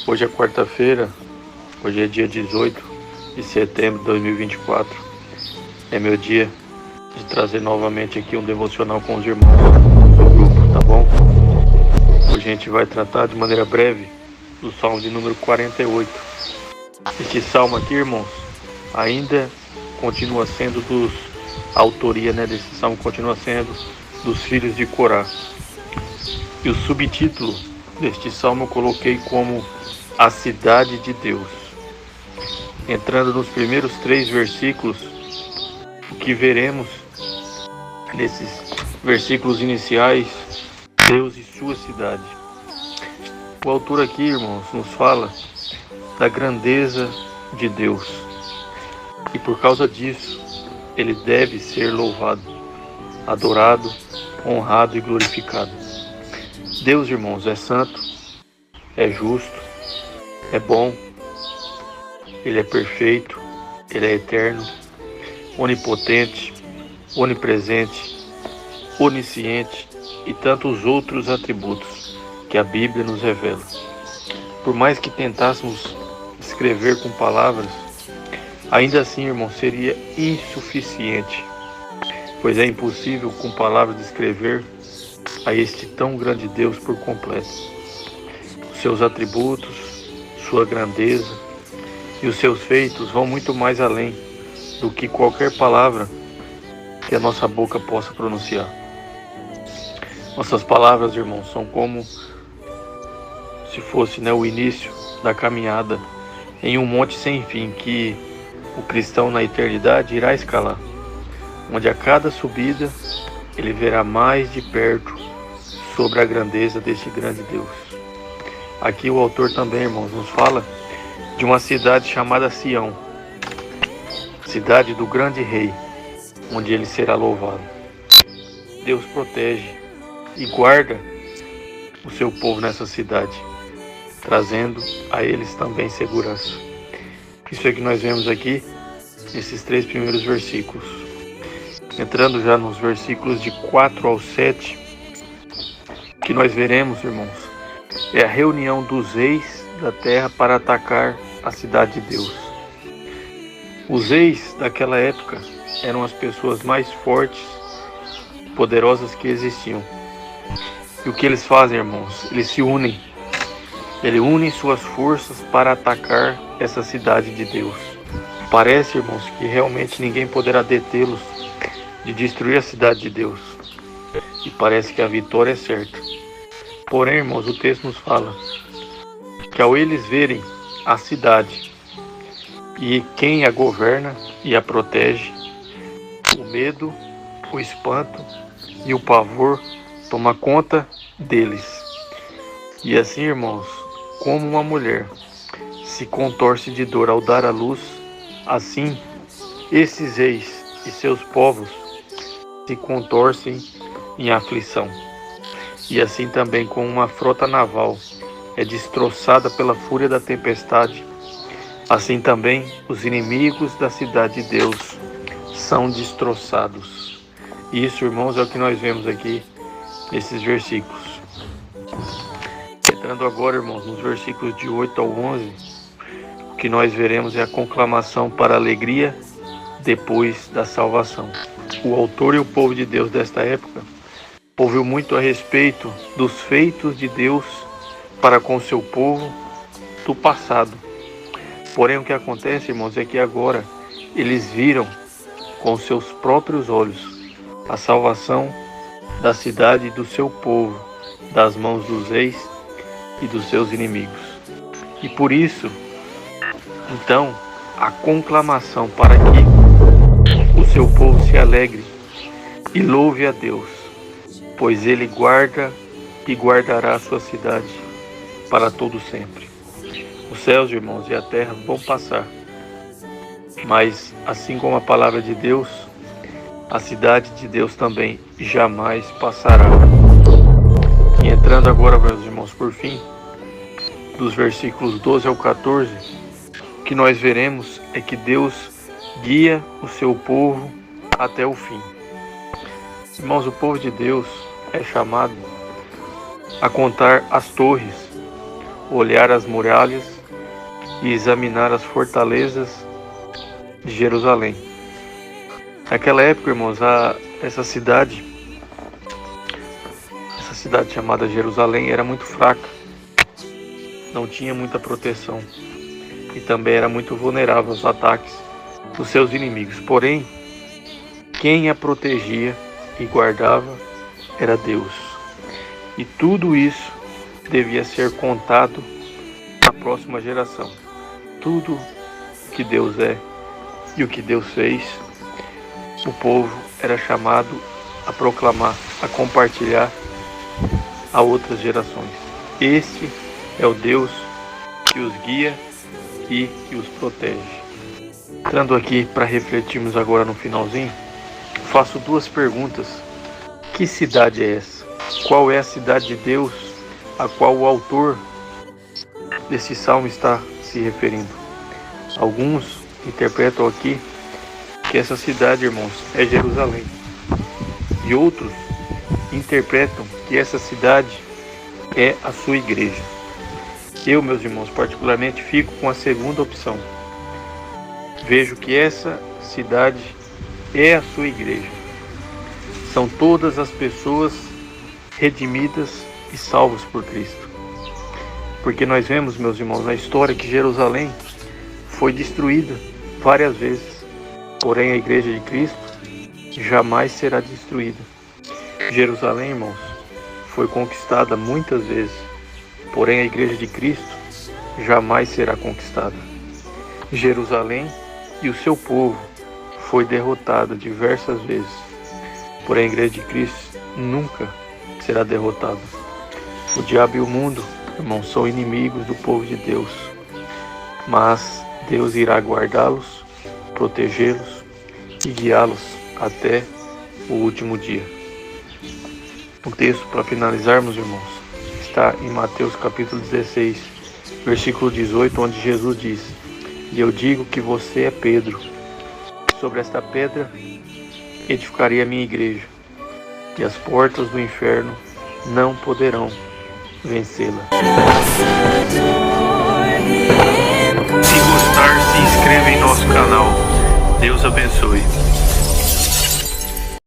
Hoje é quarta-feira, hoje é dia 18 de setembro de 2024. É meu dia de trazer novamente aqui um devocional com os irmãos do grupo, tá bom? Hoje a gente vai tratar de maneira breve do Salmo de número 48. Este salmo aqui, irmãos, ainda continua sendo a autoria desse salmo continua sendo dos filhos de Corá. E o subtítulo deste salmo eu coloquei como A Cidade de Deus. Entrando nos primeiros 3 versículos, o que veremos nesses versículos iniciais, Deus e sua cidade. O autor aqui, irmãos, nos fala da grandeza de Deus. E por causa disso, ele deve ser louvado, adorado, honrado e glorificado. Deus, irmãos, é santo, é justo, é bom, ele é perfeito, ele é eterno, onipotente, onipresente, onisciente e tantos outros atributos que a Bíblia nos revela. Por mais que tentássemos escrever com palavras, ainda assim, irmão, seria insuficiente, pois é impossível com palavras descrever a este tão grande Deus por completo. Os seus atributos, sua grandeza e os seus feitos vão muito mais além do que qualquer palavra que a nossa boca possa pronunciar. Nossas palavras, irmãos, são como se fosse o início da caminhada em um monte sem fim que o cristão na eternidade irá escalar, onde a cada subida ele verá mais de perto sobre a grandeza deste grande Deus. Aqui o autor também, irmãos, nos fala de uma cidade chamada Sião, cidade do grande rei, onde ele será louvado. Deus protege e guarda o seu povo nessa cidade, trazendo a eles também segurança. Isso é que nós vemos aqui nesses 3 primeiros versículos. Entrando já nos versículos de 4 ao 7, o que nós veremos, irmãos, é a reunião dos reis da terra para atacar a cidade de Deus. Os reis daquela época eram as pessoas mais fortes e poderosas que existiam. E o que eles fazem, irmãos? Eles se unem. Eles unem suas forças para atacar essa cidade de Deus. Parece, irmãos, que realmente ninguém poderá detê-los de destruir a cidade de Deus. E parece que a vitória é certa. Porém, irmãos, o texto nos fala que ao eles verem a cidade e quem a governa e a protege, o medo, o espanto e o pavor toma conta deles. E assim, irmãos, como uma mulher se contorce de dor ao dar à luz, assim esses reis e seus povos se contorcem em aflição. E assim também como uma frota naval é destroçada pela fúria da tempestade, assim também os inimigos da cidade de Deus são destroçados. E isso, irmãos, é o que nós vemos aqui nesses versículos. Entrando agora, irmãos, nos versículos de 8 ao 11, o que nós veremos é a conclamação para a alegria depois da salvação. O autor e o povo de Deus desta época ouviu muito a respeito dos feitos de Deus para com seu povo do passado. Porém, o que acontece, irmãos, é que agora eles viram com seus próprios olhos a salvação da cidade e do seu povo das mãos dos reis e dos seus inimigos. E por isso, então, a conclamação para que o seu povo se alegre e louve a Deus, pois ele guarda e guardará a sua cidade para todo sempre. Os céus, irmãos, e a terra vão passar, mas assim como a palavra de Deus, a cidade de Deus também jamais passará. E entrando agora, meus irmãos, por fim, dos versículos 12 ao 14, o que nós veremos é que Deus guia o seu povo até o fim. Irmãos, o povo de Deus é chamado a contar as torres olhar as muralhas e examinar as fortalezas de Jerusalém. Naquela época, irmãos, essa cidade chamada Jerusalém era muito fraca, não tinha muita proteção e também era muito vulnerável aos ataques dos seus inimigos. Porém, quem a protegia e guardava era Deus. E tudo isso devia ser contado à próxima geração. Tudo que Deus é e o que Deus fez, o povo era chamado a proclamar, a compartilhar a outras gerações. Este é o Deus que os guia e que os protege. Entrando aqui para refletirmos agora no finalzinho, faço duas perguntas. Que cidade é essa? Qual é a cidade de Deus a qual o autor desse salmo está se referindo? Alguns interpretam aqui que essa cidade, irmãos, é Jerusalém. E outros interpretam que essa cidade é a sua igreja. Eu, meus irmãos, particularmente fico com a segunda opção. Vejo que essa cidade é a sua igreja. São todas as pessoas redimidas e salvas por Cristo. Porque nós vemos, meus irmãos, na história que Jerusalém foi destruída várias vezes. Porém, a igreja de Cristo jamais será destruída. Jerusalém, irmãos, foi conquistada muitas vezes. Porém, a igreja de Cristo jamais será conquistada. Jerusalém e o seu povo foi derrotada diversas vezes. Porém, a igreja de Cristo nunca será derrotada. O diabo e o mundo, irmãos, são inimigos do povo de Deus. Mas Deus irá guardá-los, protegê-los e guiá-los até o último dia. O texto para finalizarmos, irmãos, está em Mateus capítulo 16, versículo 18, onde Jesus diz: "E eu digo que você é Pedro. Sobre esta pedra edificarei a minha igreja, e as portas do inferno não poderão vencê-la." Se gostar, se inscreva em nosso canal. Deus abençoe.